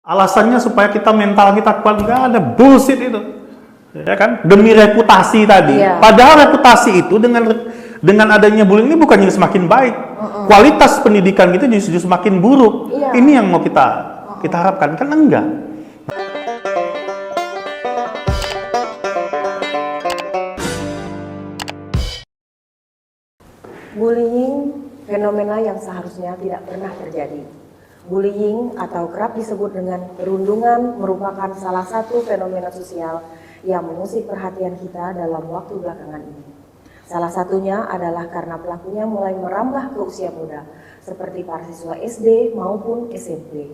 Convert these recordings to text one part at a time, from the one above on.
Alasannya supaya kita mental kita kuat, nggak ada, bullshit itu, ya kan? Demi reputasi tadi. Iya. Padahal reputasi itu dengan adanya bullying ini bukannya semakin baik, kualitas pendidikan kita justru semakin buruk. Iya. Ini yang mau kita harapkan, kan enggak? Bullying fenomena yang seharusnya tidak pernah terjadi. Bullying atau kerap disebut dengan perundungan merupakan salah satu fenomena sosial yang mengusik perhatian kita dalam waktu belakangan ini. Salah satunya adalah karena pelakunya mulai merambah ke usia muda, seperti para siswa SD maupun SMP.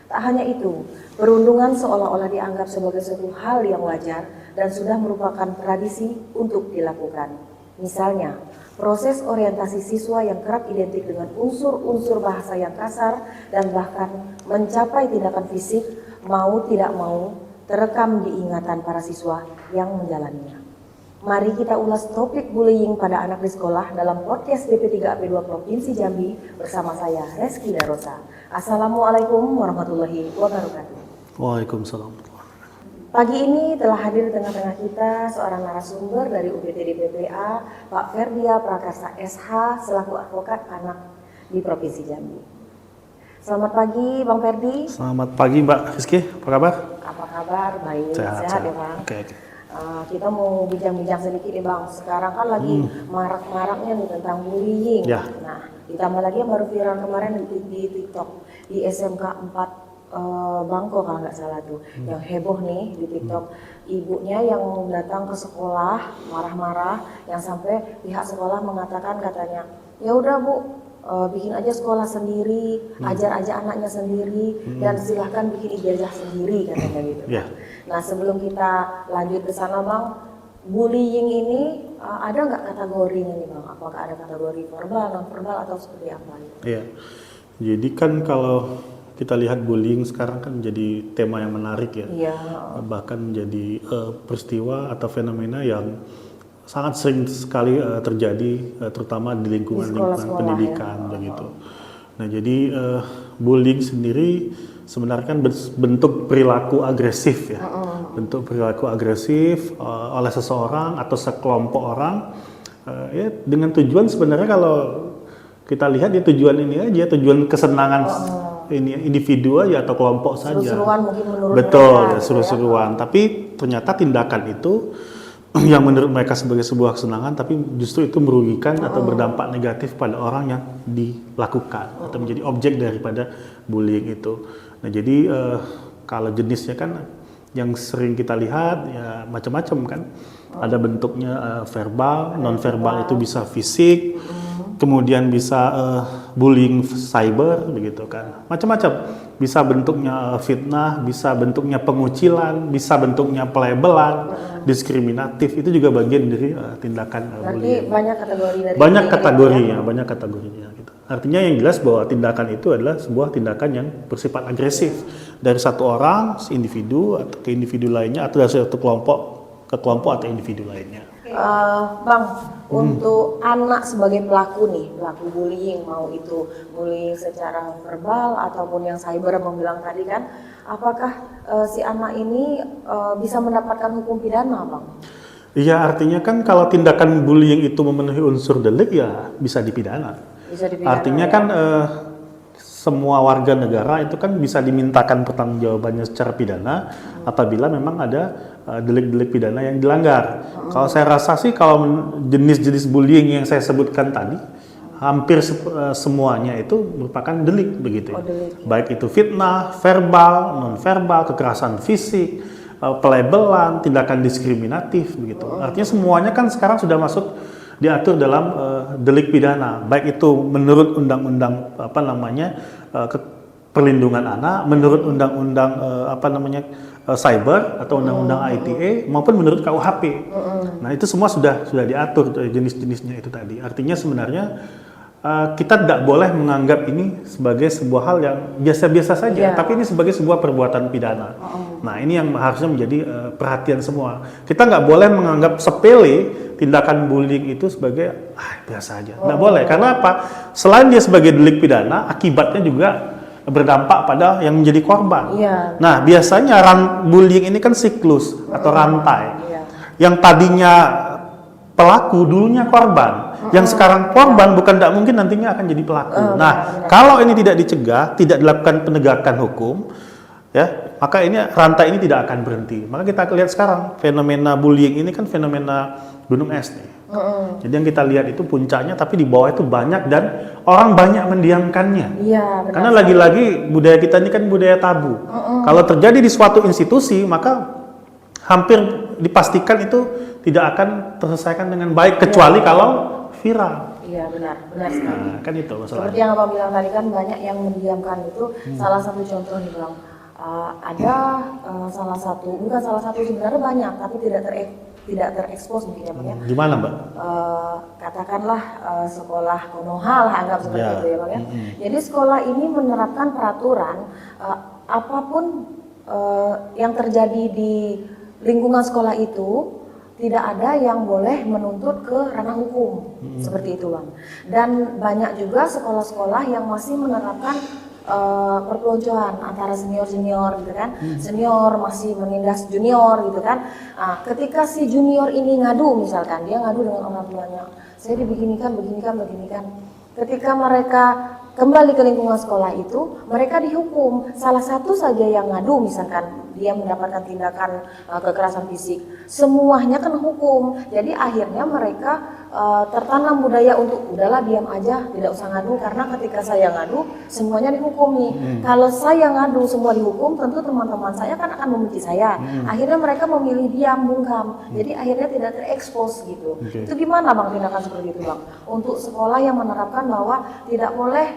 Tak hanya itu, perundungan seolah-olah dianggap sebagai suatu hal yang wajar dan sudah merupakan tradisi untuk dilakukan. Misalnya, proses orientasi siswa yang kerap identik dengan unsur-unsur bahasa yang kasar dan bahkan mencapai tindakan fisik mau tidak mau terekam di ingatan para siswa yang menjalaninya. Mari kita ulas topik bullying pada anak di sekolah dalam podcast DP3AP2 Provinsi Jambi bersama saya Reski Darosa. Assalamualaikum warahmatullahi wabarakatuh. Waalaikumsalam. Pagi ini telah hadir di tengah-tengah kita seorang narasumber dari UPTD PPA, Pak Ferdia Prakarsa SH, selaku advokat anak di Provinsi Jambi. Selamat pagi Bang Ferdi. Selamat pagi Mbak Rizky, apa kabar? Apa kabar? Baik, sehat ya Bang. Oke. Kita mau bincang-bincang sedikit nih Bang. Sekarang kan lagi marak-maraknya nih tentang bullying. Ya. Nah, ditambah lagi yang baru viral kemarin di TikTok di SMK 4 Bangko kalau nggak salah tuh, yang heboh nih di TikTok, ibunya yang datang ke sekolah marah-marah, yang sampai pihak sekolah mengatakan katanya, ya udah Bu, bikin aja sekolah sendiri, ajar aja anaknya sendiri, dan silahkan bikin ijazah sendiri katanya gitu. Ya. Nah sebelum kita lanjut ke sana Bang, bullying ini ada nggak kategorinya nih Bang? Apakah ada kategori verbal, non verbal atau seperti apa? Iya. Jadi kan kalau kita lihat bullying sekarang kan jadi tema yang menarik ya. Iya. Bahkan menjadi peristiwa atau fenomena yang sangat sering sekali terjadi, terutama di lingkungan pendidikan ya. begitu. Nah jadi bullying sendiri sebenarnya kan bentuk perilaku agresif ya. Bentuk perilaku agresif oleh seseorang atau sekelompok orang ya dengan tujuan sebenarnya kalau kita lihat ya tujuan ini aja, tujuan kesenangan ini individu aja atau kelompok saja. Seru-seruan mungkin menurut betul, mereka. Ya, seru-seruan. Ya. Tapi ternyata tindakan itu yang menurut mereka sebagai sebuah kesenangan, tapi justru itu merugikan atau berdampak negatif pada orang yang dilakukan atau menjadi objek daripada bullying itu. Nah jadi kalau jenisnya kan yang sering kita lihat ya macam-macam kan. Ada bentuknya verbal, non verbal itu bisa fisik. Kemudian bisa bullying cyber begitu kan, macam-macam. Bisa bentuknya fitnah, bisa bentuknya pengucilan, bisa bentuknya pelabelan, diskriminatif, itu juga bagian dari tindakan bullying. Banyak kategori dari Banyak kategorinya gitu. Artinya yang jelas bahwa tindakan itu adalah sebuah tindakan yang bersifat agresif dari satu orang, individu atau ke individu lainnya, atau dari satu kelompok ke kelompok atau individu lainnya. Bang, untuk anak sebagai pelaku nih, pelaku bullying, mau itu bullying secara verbal ataupun yang cyber bilang tadi kan, apakah si anak ini bisa mendapatkan hukum pidana, Bang? Iya, artinya kan kalau tindakan bullying itu memenuhi unsur delik ya bisa dipidana. Bisa dipidana. Artinya kan semua warga negara itu kan bisa dimintakan pertanggungjawabannya secara pidana apabila memang ada delik-delik pidana yang dilanggar. Kalau saya rasa sih kalau jenis-jenis bullying yang saya sebutkan tadi hampir semuanya itu merupakan delik begitu. Delik. Baik itu fitnah, verbal, non verbal, kekerasan fisik, pelabelan, tindakan diskriminatif begitu. Artinya semuanya kan sekarang sudah masuk diatur dalam delik pidana, baik itu menurut undang-undang perlindungan anak, menurut undang-undang cyber atau undang-undang ITE maupun menurut KUHP. Nah itu semua sudah diatur jenis-jenisnya itu tadi. Artinya sebenarnya kita tidak boleh menganggap ini sebagai sebuah hal yang biasa-biasa saja, tapi ini sebagai sebuah perbuatan pidana. Nah ini yang harusnya menjadi perhatian semua. Kita nggak boleh menganggap sepele tindakan bullying itu sebagai biasa aja. Nggak boleh, karena apa? Selain dia sebagai delik pidana, akibatnya juga berdampak pada yang menjadi korban. Iya. Nah, biasanya bullying ini kan siklus atau rantai. Iya. Yang tadinya pelaku dulunya korban, yang sekarang korban bukan tidak mungkin nantinya akan jadi pelaku. Nah, kalau ini tidak dicegah, tidak dilakukan penegakan hukum, ya, maka ini rantai ini tidak akan berhenti. Maka kita lihat sekarang fenomena bullying ini kan fenomena gunung es nih. Jadi yang kita lihat itu puncaknya, tapi di bawah itu banyak dan orang banyak mendiamkannya. Iya, benar. Karena lagi-lagi budaya kita ini kan budaya tabu. Kalau terjadi di suatu institusi, maka hampir dipastikan itu tidak akan terselesaikan dengan baik, kecuali kalau viral. Iya, benar sekali. Nah, kan itu masalahnya. Seperti yang Abang bilang tadi kan banyak yang mendiamkan itu. Salah satu contoh nih Bang, ada salah satu, bukan salah satu sebenarnya banyak, tapi tidak terekspos mungkin ya Bang ya. Di mana, Mbak? Katakanlah sekolah Konoha lah, anggap seperti Ya. itu ya Bang ya. Jadi sekolah ini menerapkan peraturan apapun yang terjadi di lingkungan sekolah itu tidak ada yang boleh menuntut ke ranah hukum, seperti itu Bang. Dan banyak juga sekolah-sekolah yang masih menerapkan perpeloncoan antara senior-senior gitu kan, senior masih menindas junior gitu kan. Nah, ketika si junior ini ngadu, misalkan dia ngadu dengan orang tuanya, saya beginikan. Ketika mereka kembali ke lingkungan sekolah itu, mereka dihukum. Salah satu saja yang ngadu, misalkan dia mendapatkan tindakan kekerasan fisik, semuanya kena hukum. Jadi akhirnya mereka tertanam budaya untuk udahlah diam aja, tidak usah ngadu, karena ketika saya ngadu semuanya dihukumi. Kalau saya ngadu semua dihukum, tentu teman-teman saya kan akan membenci saya. Akhirnya mereka memilih diam, bungkam. Jadi akhirnya tidak terekspos gitu. Itu gimana Bang tindakan seperti itu Bang? Untuk sekolah yang menerapkan bahwa tidak boleh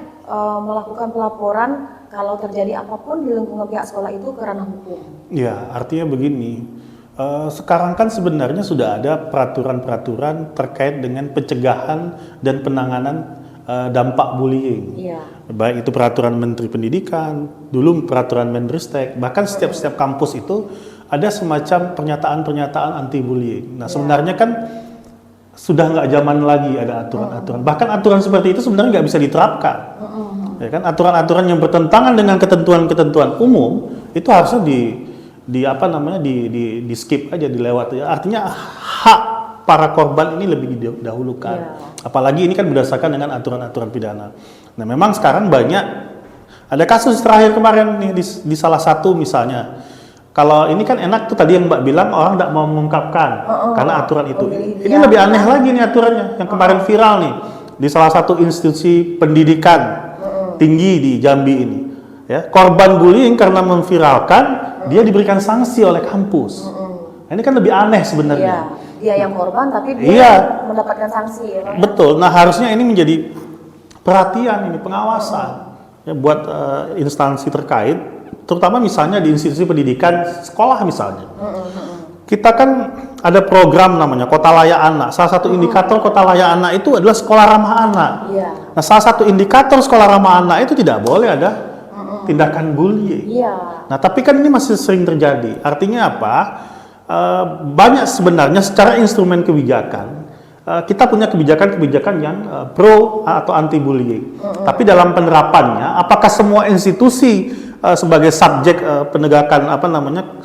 melakukan pelaporan kalau terjadi apapun di lingkungan pihak sekolah itu ke ranah hukum. Ya, artinya begini. Sekarang kan sebenarnya sudah ada peraturan-peraturan terkait dengan pencegahan dan penanganan dampak bullying. Iya. Baik itu peraturan Menteri Pendidikan, dulu peraturan Menristek, bahkan setiap kampus itu ada semacam pernyataan-pernyataan anti bullying. Nah, sebenarnya kan sudah nggak zaman lagi ada aturan-aturan. Bahkan aturan seperti itu sebenarnya nggak bisa diterapkan. Ya kan, aturan-aturan yang bertentangan dengan ketentuan-ketentuan umum itu harusnya di skip aja, dilewat aja. Artinya hak para korban ini lebih didahulukan. Apalagi ini kan berdasarkan dengan aturan-aturan pidana. Nah, memang sekarang banyak ada kasus terakhir kemarin nih di salah satu misalnya. Kalau ini kan enak tuh tadi yang Mbak bilang orang tidak mau mengungkapkan karena aturan itu. Ini lebih aneh lagi nih aturannya yang kemarin viral nih di salah satu institusi pendidikan tinggi di Jambi ini. Ya, korban bullying karena memviralkan dia diberikan sanksi oleh kampus. Ini kan lebih aneh sebenarnya. Dia yang korban tapi dia mendapatkan sanksi ya Bang. Betul. Nah, harusnya ini menjadi perhatian ini pengawasan ya buat instansi terkait, terutama misalnya di institusi pendidikan sekolah misalnya. Kita kan ada program namanya Kota Layak Anak. Salah satu indikator Kota Layak Anak itu adalah sekolah ramah anak. Nah, salah satu indikator sekolah ramah anak itu tidak boleh ada tindakan bullying. Nah, tapi kan ini masih sering terjadi. Artinya apa? Banyak sebenarnya secara instrumen kebijakan kita punya kebijakan-kebijakan yang pro atau anti bullying. Tapi dalam penerapannya, apakah semua institusi sebagai subjek penegakan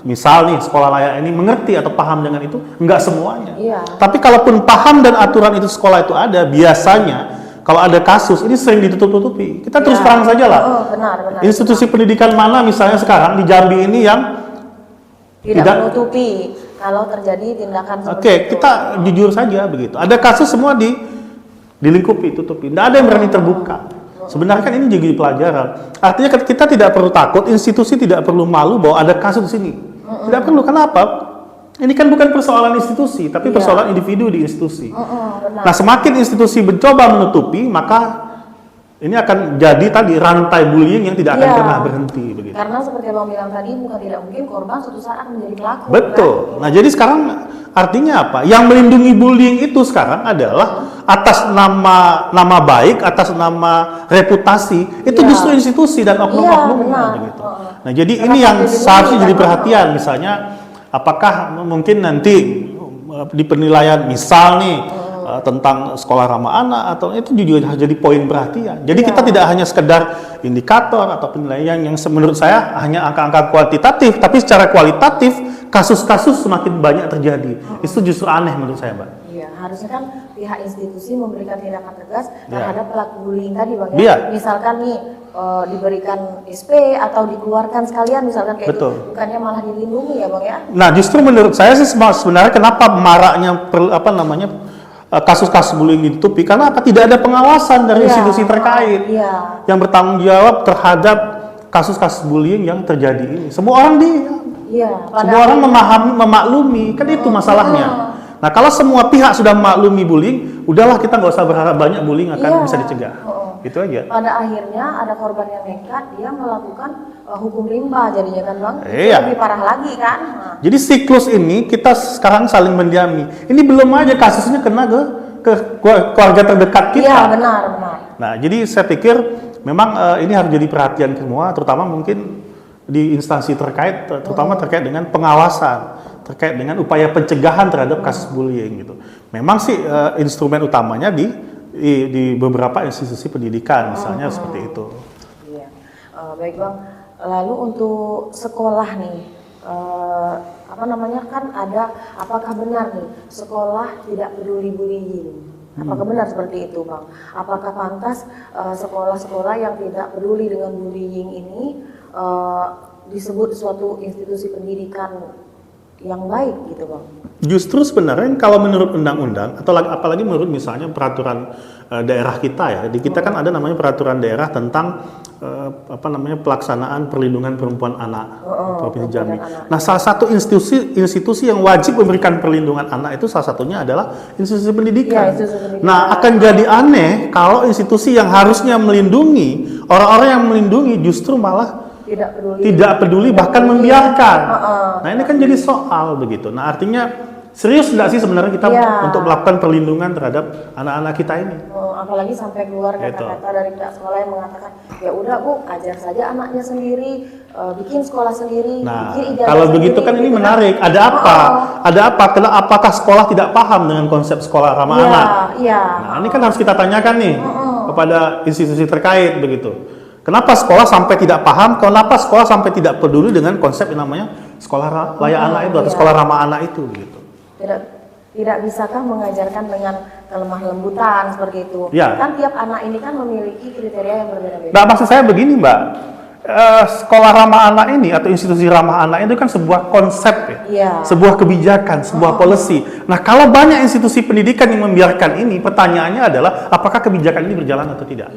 misal nih sekolah layak ini mengerti atau paham dengan itu? Enggak semuanya. Tapi kalaupun paham dan aturan itu sekolah itu ada, biasanya kalau ada kasus ini sering ditutup-tutupi. Kita terus terang saja lah. Benar. Institusi pendidikan mana misalnya sekarang di Jambi ini yang tidak menutupi kalau terjadi tindakan seperti itu. Kita jujur saja begitu. Ada kasus semua dilingkupi, tutupi. Tidak ada yang berani terbuka. Sebenarnya kan ini jadi pelajaran. Artinya kita tidak perlu takut, institusi tidak perlu malu bahwa ada kasus di sini. Tidak perlu. Kenapa? Ini kan bukan persoalan institusi, tapi persoalan individu di institusi. Nah, semakin institusi mencoba menutupi, maka ini akan jadi tadi rantai bullying yang tidak akan pernah berhenti. Begitu. Karena seperti Abang bilang tadi, bukan tidak mungkin korban suatu saat akan menjadi pelaku. Betul. Kan? Nah, jadi sekarang artinya apa? Yang melindungi bullying itu sekarang adalah atas nama baik, atas nama reputasi, itu justru institusi dan oknum-oknumnya. Begitu. Nah, jadi karena ini yang seharusnya jadi perhatian. Misalnya, apakah mungkin nanti di penilaian misal nih tentang sekolah ramah anak atau itu juga harus jadi poin perhatian. Jadi kita tidak hanya sekedar indikator atau penilaian yang menurut saya hanya angka-angka kuantitatif, tapi secara kualitatif kasus-kasus semakin banyak terjadi. Itu justru aneh menurut saya, Mbak. Iya, harusnya kan pihak institusi memberikan tindakan tegas terhadap pelaku bullying tadi, Bang. Misalkan nih diberikan SP atau dikeluarkan sekalian, misalkan kayak Betul. itu, bukannya malah dilindungi ya, Bang ya? Nah, justru menurut saya sih sebenarnya kenapa maraknya kasus-kasus bullying ditutupi, karena apa? Tidak ada pengawasan dari institusi terkait yang bertanggung jawab terhadap kasus-kasus bullying yang terjadi ini. Semua orang semua orang memaklumi, kan itu masalahnya. Nah, kalau semua pihak sudah memaklumi bullying, udahlah kita nggak usah berharap banyak bullying akan bisa dicegah. Itu aja. Pada akhirnya ada korban yang nekat, dia melakukan hukum rimba jadinya kan, Bang. Iya. Lebih parah lagi kan. Jadi siklus ini kita sekarang saling mendiami. Ini belum aja kasusnya kena ke keluarga terdekat kita. Iya, benar. Nah, jadi saya pikir memang ini harus jadi perhatian semua, terutama mungkin di instansi terkait, terutama terkait dengan pengawasan, terkait dengan upaya pencegahan terhadap kasus bullying gitu. Memang sih instrumen utamanya di beberapa institusi pendidikan, misalnya seperti itu. Iya, baik Bang. Lalu untuk sekolah nih, kan ada, apakah benar nih sekolah tidak peduli bullying? Apakah benar seperti itu, Bang? Apakah pantas sekolah-sekolah yang tidak peduli dengan bullying ini disebut suatu institusi pendidikan yang baik gitu, Bang? Justru sebenarnya kalau menurut undang-undang atau apalagi menurut misalnya peraturan daerah kita ya, di kita kan ada namanya peraturan daerah tentang pelaksanaan perlindungan perempuan anak Provinsi Jambi. Nah, salah satu institusi yang wajib memberikan perlindungan anak itu salah satunya adalah institusi pendidikan. Nah, akan jadi aneh kalau institusi yang harusnya melindungi orang-orang yang melindungi justru malah tidak peduli bahkan membiarkan. Nah, ini kan jadi soal begitu. Nah, artinya serius nggak sih sebenarnya kita untuk melakukan perlindungan terhadap anak-anak kita ini? Apalagi sampai keluar kata-kata dari pihak sekolah yang mengatakan, ya udah Bu, ajar saja anaknya sendiri, bikin sekolah sendiri. Nah, bikin ijazah kalau begitu sendiri, kan ini gitu menarik. Ada apa? Ada apa? Apakah sekolah tidak paham dengan konsep sekolah ramah anak? Nah, ini kan harus kita tanyakan nih kepada institusi terkait begitu. Kenapa sekolah sampai tidak paham? Kenapa sekolah sampai tidak peduli dengan konsep yang namanya sekolah layak anak itu atau sekolah ramah anak itu gitu? Tidak bisakah mengajarkan dengan kelemah lembutan seperti itu? Kan tiap anak ini kan memiliki kriteria yang berbeda-beda. Nah, maksud saya begini, Mbak. Sekolah ramah anak ini atau institusi ramah anak itu kan sebuah konsep sebuah kebijakan, sebuah policy. Nah, kalau banyak institusi pendidikan yang membiarkan ini, pertanyaannya adalah apakah kebijakan ini berjalan atau tidak?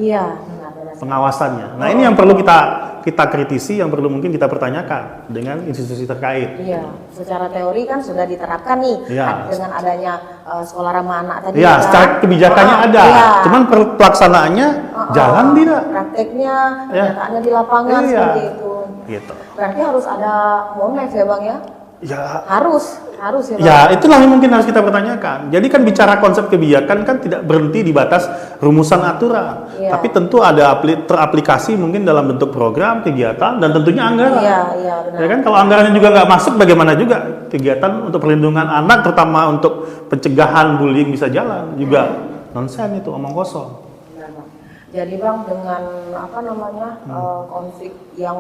Pengawasannya. Nah, ini yang perlu kita kritisi, yang perlu mungkin kita pertanyakan dengan institusi terkait. Iya, secara teori kan sudah diterapkan nih dengan adanya sekolah ramah anak tadi. Iya, secara kebijakannya ada. Cuman pelaksanaannya jalan tidak. Prakteknya, kenyataannya di lapangan seperti itu. Gitu. Berarti harus ada Monef ya, Bang ya? Ya, harus ya, Bang. Ya, itulah yang mungkin harus kita pertanyakan. Jadi kan bicara konsep kebijakan kan tidak berhenti di batas rumusan aturan, tapi tentu ada teraplikasi mungkin dalam bentuk program, kegiatan, dan tentunya anggaran. Benar. Ya kan, kalau anggarannya juga nggak masuk, bagaimana juga kegiatan untuk perlindungan anak, terutama untuk pencegahan bullying bisa jalan juga nonsen itu, omong kosong. Benar, Bang. Jadi Bang, dengan konflik yang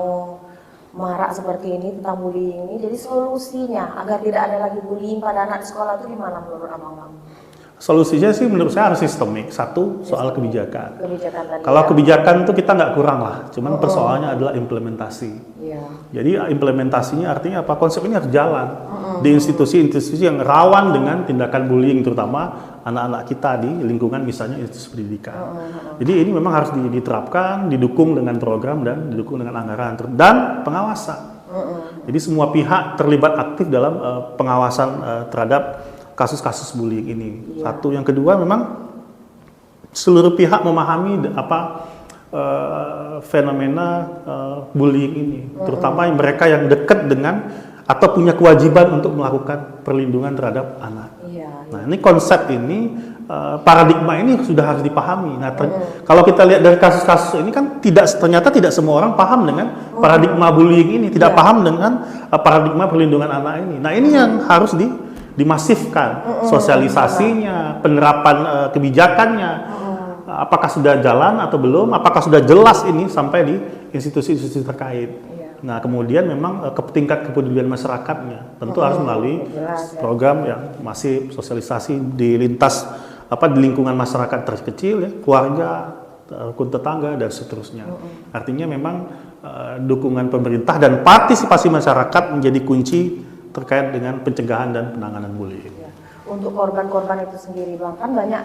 marak seperti ini tentang bullying ini, jadi solusinya agar tidak ada lagi bullying pada anak di sekolah itu gimana menurut Abang, Bang? Solusinya sih menurut saya harus sistemik. Satu, soal kebijakan. Tadi, kalau kebijakan itu kita nggak kurang lah, cuman persoalannya adalah implementasi. Jadi implementasinya artinya apa? Konsep ini harus jalan di institusi-institusi yang rawan dengan tindakan bullying, terutama anak-anak kita di lingkungan misalnya institusi pendidikan. Jadi ini memang harus diterapkan, didukung dengan program dan didukung dengan anggaran dan pengawasan. Jadi semua pihak terlibat aktif dalam pengawasan terhadap kasus-kasus bullying ini. Satu, yang kedua memang seluruh pihak memahami fenomena bullying ini, terutama mereka yang dekat dengan atau punya kewajiban untuk melakukan perlindungan terhadap anak. Nah, ini konsep ini, paradigma ini sudah harus dipahami. Nah, kalau kita lihat dari kasus-kasus ini kan ternyata tidak semua orang paham dengan paradigma bullying ini, tidak paham dengan paradigma perlindungan anak ini. Nah, ini yang harus dimasifkan sosialisasinya, penerapan kebijakannya. Apakah sudah jalan atau belum? Apakah sudah jelas ini sampai di institusi-institusi terkait? Nah, kemudian memang tingkat kepedulian masyarakatnya tentu harus melalui program yang masif, sosialisasi di lintas di lingkungan masyarakat terkecil ya, keluarga, rukun tetangga dan seterusnya. Artinya memang dukungan pemerintah dan partisipasi masyarakat menjadi kunci terkait dengan pencegahan dan penanganan bullying. Untuk korban-korban itu sendiri Bang, kan banyak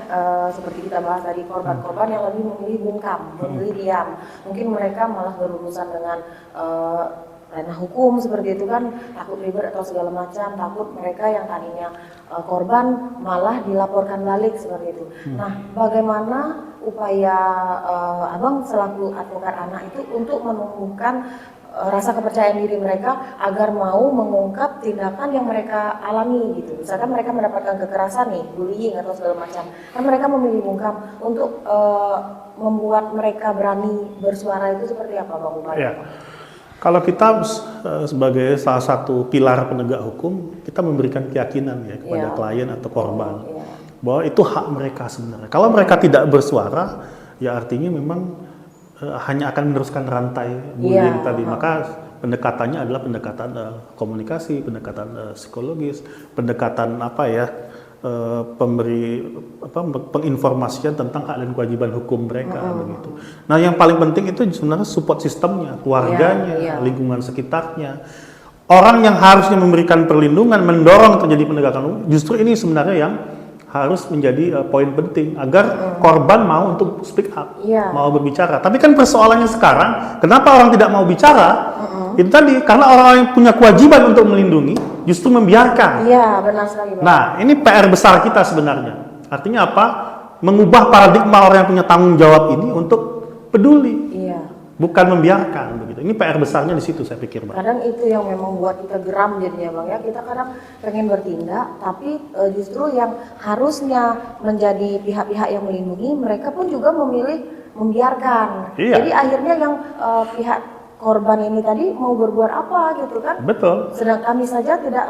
seperti kita bahas tadi korban-korban yang lebih memilih bungkam, memilih diam. Mungkin mereka malah berurusan dengan ranah hukum seperti itu kan, takut ribet atau segala macam, takut mereka yang tadinya korban malah dilaporkan balik seperti itu. Nah, bagaimana upaya Abang selaku advokat anak itu untuk menumbuhkan rasa kepercayaan diri mereka agar mau mengungkap tindakan yang mereka alami gitu. Misalkan mereka mendapatkan kekerasan nih, bullying atau segala macam, kan mereka memilih bungkam untuk membuat mereka berani bersuara itu seperti apa Bang upaya? Ya. Kalau kita sebagai salah satu pilar penegak hukum, kita memberikan keyakinan ya kepada klien atau korban bahwa itu hak mereka sebenarnya. Kalau mereka tidak bersuara, ya artinya memang hanya akan meneruskan rantai bullying tadi. Maka pendekatannya adalah pendekatan komunikasi, pendekatan psikologis, pendekatan penginformasian tentang hak dan kewajiban hukum mereka begitu. Nah, yang paling penting itu sebenarnya support sistemnya, keluarganya, lingkungan sekitarnya. Orang yang harusnya memberikan perlindungan, mendorong terjadi penegakan hukum, justru ini sebenarnya yang harus menjadi poin penting agar korban mau untuk speak up, mau berbicara. Tapi kan persoalannya sekarang, kenapa orang tidak mau bicara? Itu tadi, karena orang yang punya kewajiban untuk melindungi justru membiarkan. Iya, benar sekali Bang. Nah, ini PR besar kita sebenarnya. Artinya apa? Mengubah paradigma orang yang punya tanggung jawab ini untuk peduli. Bukan membiarkan begitu. Ini PR besarnya di situ saya pikir, Bang. Kadang itu yang memang buat kita geram jadinya Bang ya. Kita kadang pengen bertindak, tapi justru yang harusnya menjadi pihak-pihak yang melindungi, mereka pun juga memilih membiarkan. Jadi akhirnya yang pihak korban ini tadi mau berbuat apa gitu kan? Betul. Sedang kami saja tidak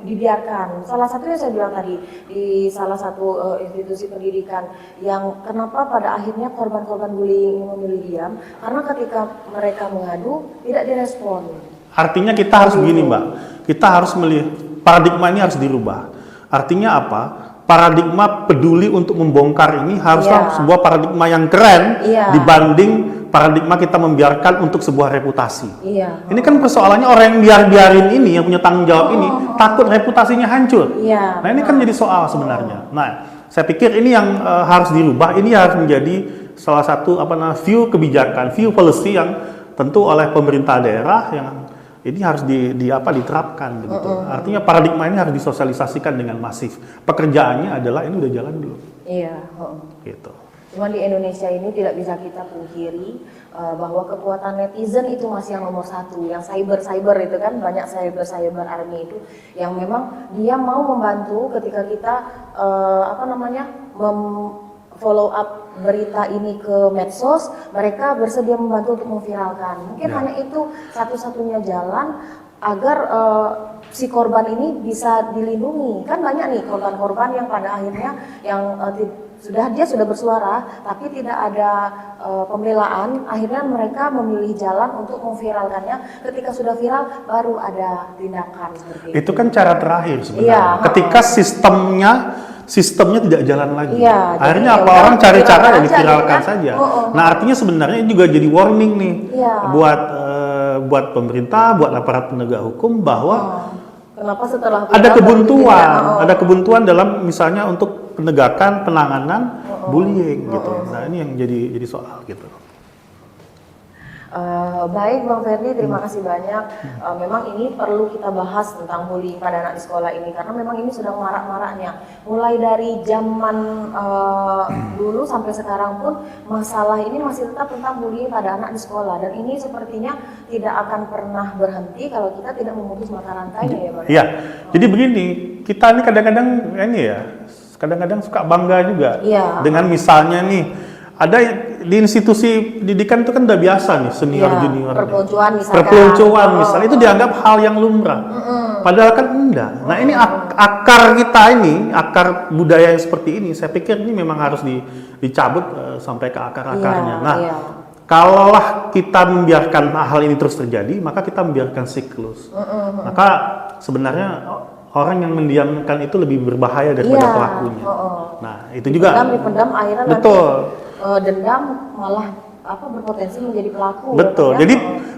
dibiarkan. Salah satunya saya bilang tadi di salah satu institusi pendidikan yang kenapa pada akhirnya korban-korban bullying ini memilih diam karena ketika mereka mengadu tidak direspon. Artinya kita harus begini Mbak, kita harus melihat paradigma ini harus dirubah. Artinya apa? Paradigma peduli untuk membongkar ini haruslah sebuah paradigma yang keren dibanding paradigma kita membiarkan untuk sebuah reputasi. Ini kan persoalannya orang yang biarin ini, yang punya tanggung jawab ini, takut reputasinya hancur. Nah, ini kan jadi soal sebenarnya. Nah, saya pikir ini yang harus dirubah. Ini harus menjadi salah satu view kebijakan, view policy yang tentu oleh pemerintah daerah yang ini harus diterapkan begitu. Artinya paradigma ini harus disosialisasikan dengan masif. Pekerjaannya adalah ini udah jalan belum? Gitu. Cuma di Indonesia ini tidak bisa kita pungkiri bahwa kekuatan netizen itu masih yang nomor satu. Yang cyber itu kan banyak cyber army itu yang memang dia mau membantu ketika kita follow up berita ini ke medsos, mereka bersedia membantu untuk memviralkan. Mungkin hanya itu satu-satunya jalan agar si korban ini bisa dilindungi. Kan banyak nih korban-korban yang pada akhirnya yang dia sudah bersuara tapi tidak ada pembelaan, akhirnya mereka memilih jalan untuk memviralkannya. Ketika sudah viral baru ada tindakan seperti itu. Itu kan cara terakhir sebenarnya. Ketika sistemnya tidak jalan lagi. Akhirnya orang cari cara yang diviralkan saja. Nah, artinya sebenarnya ini juga jadi warning nih buat pemerintah, buat aparat penegak hukum bahwa kenapa setelah ada kebuntuan dalam misalnya untuk penegakan penanganan bullying gitu. Nah, ini yang jadi soal gitu. Baik Bang Ferdi, terima kasih banyak. Memang ini perlu kita bahas tentang bullying pada anak di sekolah ini karena memang ini sedang marak-maraknya. Mulai dari zaman dulu sampai sekarang pun masalah ini masih tetap tentang bullying pada anak di sekolah dan ini sepertinya tidak akan pernah berhenti kalau kita tidak memutus mata rantainya ya Bang. Iya. Jadi begini, kita ini kadang-kadang suka bangga juga dengan misalnya nih ada di institusi pendidikan itu kan udah biasa nih senior junior. Perpeloncoan misalnya. Misalnya itu dianggap hal yang lumrah. Padahal kan enggak. Nah ini akar kita ini, akar budaya yang seperti ini, saya pikir ini memang harus dicabut sampai ke akar-akarnya. Nah, kalaulah kita membiarkan hal ini terus terjadi, maka kita membiarkan siklus. Maka sebenarnya orang yang mendiamkan itu lebih berbahaya daripada pelakunya. Nah itu juga. Dipendam akhirnya betul. Nanti dendam malah berpotensi menjadi pelaku. Betul. Ya, Jadi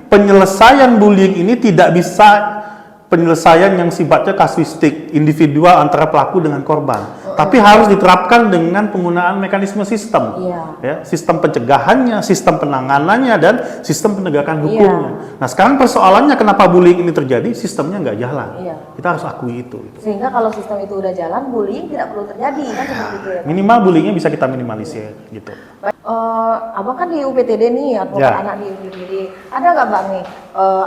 penyelesaian bullying ini tidak bisa penyelesaian yang sifatnya kasuistik, individual antara pelaku dengan korban. Tapi harus diterapkan dengan penggunaan mekanisme sistem. Ya, sistem pencegahannya, sistem penanganannya, dan sistem penegakan hukumnya. Nah sekarang persoalannya kenapa bullying ini terjadi, sistemnya nggak jalan. Kita harus akui itu. Sehingga kalau sistem itu udah jalan, bullying tidak perlu terjadi, kan seperti itu ya? Minimal bullyingnya bisa kita minimalisir gitu. Abang kan di UPTD nih, advokat anak di UPTD. Ada nggak Bang nih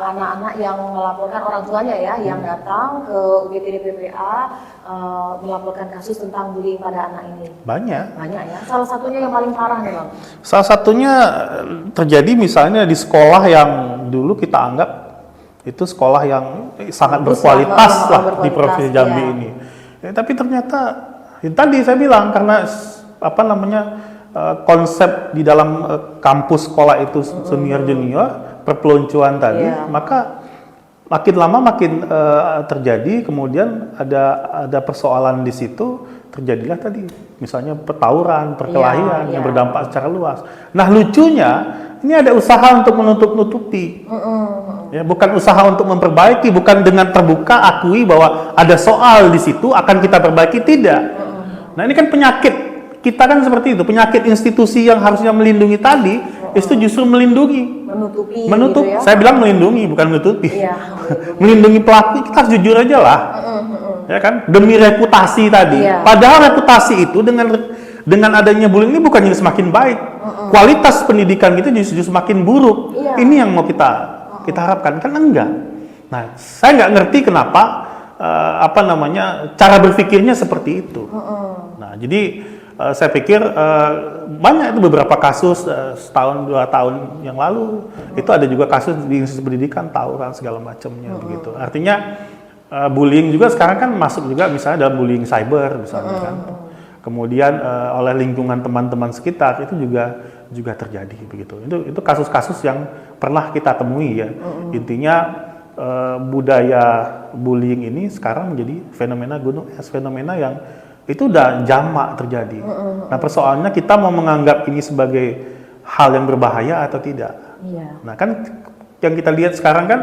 anak-anak yang melaporkan orang tuanya ya, yang datang ke UPTD PPA melaporkan kasus tentang bullying pada anak ini? Banyak ya. Salah satunya yang paling parah nih Bang. Salah satunya terjadi misalnya di sekolah yang dulu kita anggap itu sekolah yang sangat berkualitas lah di Provinsi Jambi ini. Tapi ternyata tadi saya bilang karena konsep di dalam kampus sekolah itu senior junior perpeloncoan tadi, maka makin lama makin terjadi, kemudian ada persoalan di situ, terjadilah tadi misalnya tawuran, perkelahian yang berdampak secara luas. Nah lucunya ini ada usaha untuk menutup-nutupi, ya, bukan usaha untuk memperbaiki, bukan dengan terbuka akui bahwa ada soal di situ akan kita perbaiki, tidak. Nah ini kan penyakit kita kan seperti itu, penyakit institusi yang harusnya melindungi tadi itu justru menutupi. Gitu ya? Saya bilang melindungi bukan menutupi. Melindungi pelaku, kita harus jujur aja lah, ya kan, demi reputasi tadi. Padahal reputasi itu dengan adanya bullying ini bukannya semakin baik, kualitas pendidikan kita justru semakin buruk. Ini yang mau kita harapkan, kan enggak. Nah, saya nggak ngerti kenapa cara berpikirnya seperti itu. Nah, jadi saya pikir banyak itu beberapa kasus setahun 2 tahun yang lalu itu ada juga kasus di institusi pendidikan, tawuran segala macamnya begitu. Artinya bullying juga sekarang kan masuk juga misalnya dalam bullying cyber misalnya kan. Kemudian oleh lingkungan teman-teman sekitar itu juga terjadi begitu. Itu kasus-kasus yang pernah kita temui ya. Intinya budaya bullying ini sekarang menjadi fenomena gunung es, fenomena yang itu udah jamak terjadi. Nah persoalannya kita mau menganggap ini sebagai hal yang berbahaya atau tidak. Nah kan yang kita lihat sekarang kan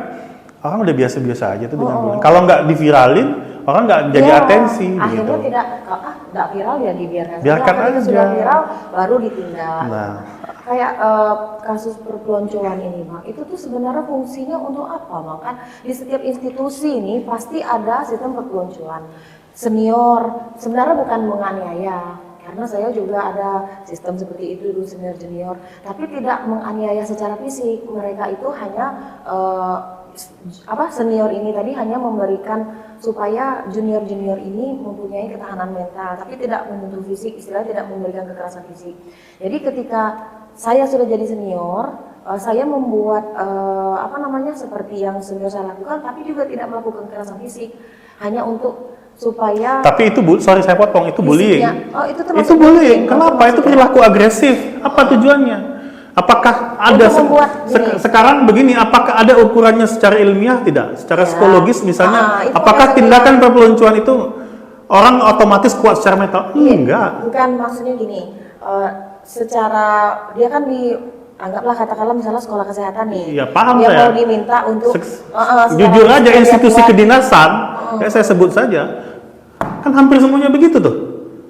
orang udah biasa-biasa aja tuh dengan bullying. Kalau nggak diviralin, orang nggak jadi atensi. Akhirnya gitu. Tidak viral ya dibiarkan. Biarkan aja. Sudah viral baru ditindak. Nah. Kayak kasus perpeloncoan ini Bang, itu tuh sebenarnya fungsinya untuk apa Bang? Kan di setiap institusi ini pasti ada sistem perpeloncoan. Senior sebenarnya bukan menganiaya, karena saya juga ada sistem seperti itu dulu senior junior, tapi tidak menganiaya secara fisik. Mereka itu hanya senior ini tadi hanya memberikan supaya junior ini mempunyai ketahanan mental, tapi tidak membentuk fisik, istilahnya tidak memberikan kekerasan fisik. Jadi ketika saya sudah jadi senior, saya membuat seperti yang senior saya lakukan, tapi juga tidak melakukan kekerasan fisik, hanya untuk supaya. Tapi itu sorry saya potong, itu bullying. Itu bullying. Kenapa? Itu perilaku agresif. Apa tujuannya? Apakah ada sekarang begini? Apakah ada ukurannya secara ilmiah? Tidak. Secara psikologis misalnya, apakah tindakan perpeloncoan itu orang otomatis kuat secara mental? Enggak. Bukan, maksudnya gini. Secara dia kan anggaplah katakanlah misalnya sekolah kesehatan nih. Iya, paham dia saya. mau diminta untuk jujur aja institusi kedinasan, saya sebut saja, kan hampir semuanya begitu tuh.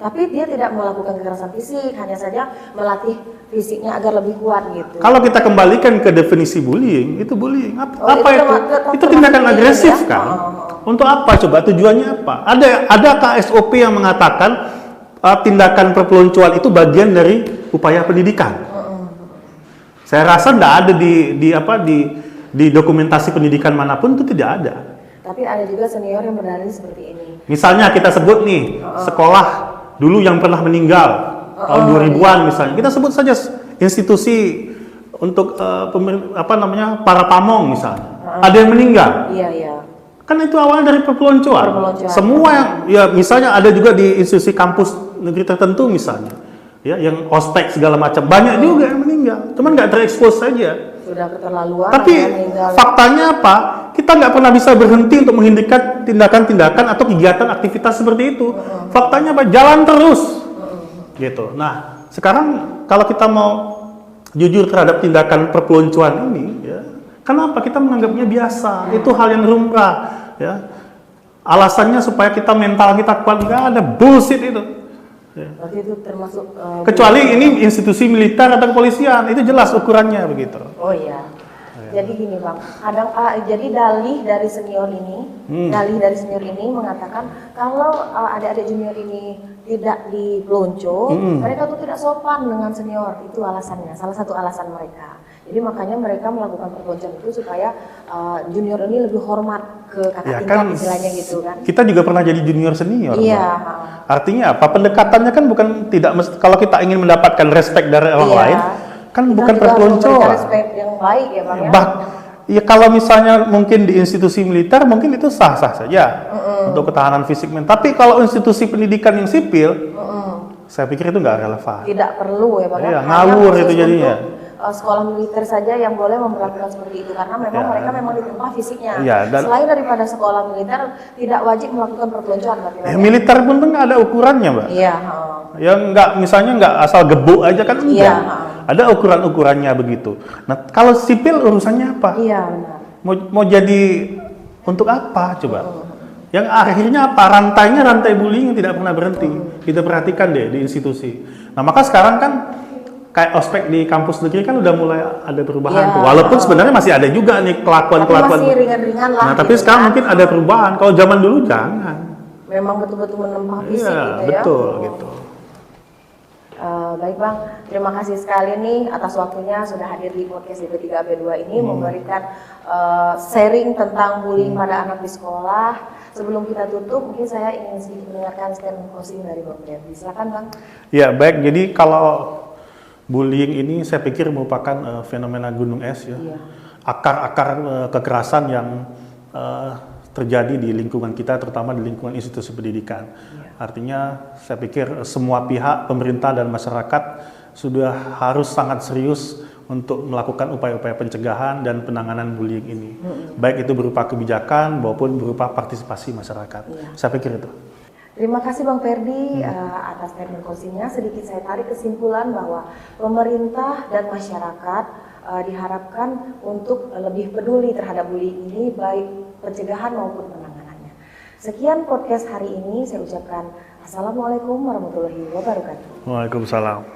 Tapi dia tidak melakukan kekerasan fisik, hanya saja melatih fisiknya agar lebih kuat gitu. Kalau kita kembalikan ke definisi bullying, itu bullying apa itu? Itu tindakan agresif ya? Kan? Untuk apa coba? Tujuannya apa? Adakah SOP yang mengatakan tindakan perpeloncoan itu bagian dari upaya pendidikan? Saya rasa tidak ada di dokumentasi pendidikan manapun, itu tidak ada. Tapi ada juga senior yang berdalih seperti ini. Misalnya kita sebut nih sekolah dulu yang pernah meninggal tahun 2000-an misalnya. Kita sebut saja institusi untuk para pamong misalnya. Ada yang meninggal. Iya. Kan itu awalnya dari perpeloncoan. Semua yang, ya misalnya ada juga di institusi kampus negeri tertentu misalnya, ya yang ospek segala macam, banyak juga yang meninggal. Cuman nggak terekspos saja. Sudah keterlaluan. Tapi faktanya apa? Kita nggak pernah bisa berhenti untuk menghentikan tindakan-tindakan atau kegiatan aktivitas seperti itu. Faktanya apa? Jalan terus. Gitu. Nah, sekarang kalau kita mau jujur terhadap tindakan perpeloncoan ini, ya, kenapa kita menganggapnya biasa? Itu hal yang lumrah, ya. Alasannya supaya kita mental kita kuat, nggak ada, bullshit itu. Ya. Berarti itu termasuk Kecuali ini institusi militer atau kepolisian, itu jelas ukurannya begitu. Oh iya. Jadi gini Bang, kadang jadi dalih dari senior ini, mengatakan kalau adik-adik junior ini tidak dipelonco, mereka tuh tidak sopan dengan senior. Itu alasannya, salah satu alasan mereka. Jadi makanya mereka melakukan perpeloncoan itu supaya junior ini lebih hormat ke kakak tingkat, kan, istilahnya gitu kan. Kita juga pernah jadi junior senior. Iya. Artinya apa? Pendekatannya kan bukan tidak mesti, kalau kita ingin mendapatkan respect dari orang lain, kan kita bukan perpeloncoan. Respect yang baik ya Bang ya. Ya kalau misalnya mungkin di institusi militer mungkin itu sah-sah saja untuk ketahanan fisik mental. Tapi kalau institusi pendidikan yang sipil, saya pikir itu nggak relevan. Tidak perlu ya Bang. Iya, ngawur itu jadinya. Sekolah militer saja yang boleh memperlakukan seperti itu karena memang mereka memang ditempa fisiknya. Selain daripada sekolah militer tidak wajib melakukan perpeloncoan. Militer pun kan ada ukurannya, Mbak. Iya. Yang nggak, misalnya nggak asal gebuk aja kan enggak. Iya. Ada ukuran-ukurannya begitu. Nah kalau sipil urusannya apa? Iya benar. Mau jadi untuk apa coba? Yang akhirnya apa? Rantainya rantai bullying yang tidak pernah berhenti. Kita perhatikan deh di institusi. Nah maka sekarang kan kayak ospek di kampus negeri kan udah mulai ada perubahan tuh. Walaupun sebenarnya masih ada juga nih kelakuan-kelakuan. Masih ringan-ringan lah. Nah, tapi gitu sekarang mungkin ada perubahan. Kalau zaman dulu jangan. Memang betul-betul menempah fisik gitu ya. Betul gitu. Baik Bang, terima kasih sekali nih atas waktunya sudah hadir di podcast DP3AP2 ini memberikan sharing tentang bullying pada anak di sekolah. Sebelum kita tutup, mungkin saya ingin sedikit mendengarkan statement closing dari Bang Ferdi. Silakan Bang. Ya baik, jadi kalau bullying ini saya pikir merupakan fenomena gunung es ya. Iya. Akar-akar kekerasan yang terjadi di lingkungan kita, terutama di lingkungan institusi pendidikan. Iya. Artinya saya pikir semua pihak, pemerintah dan masyarakat sudah harus sangat serius untuk melakukan upaya-upaya pencegahan dan penanganan bullying ini. Baik itu berupa kebijakan maupun berupa partisipasi masyarakat. Iya. Saya pikir itu. Terima kasih Bang Ferdi atas statement closing-nya. Sedikit saya tarik kesimpulan bahwa pemerintah dan masyarakat diharapkan untuk lebih peduli terhadap bullying ini, baik pencegahan maupun penanganannya. Sekian podcast hari ini, saya ucapkan Assalamualaikum warahmatullahi wabarakatuh. Waalaikumsalam.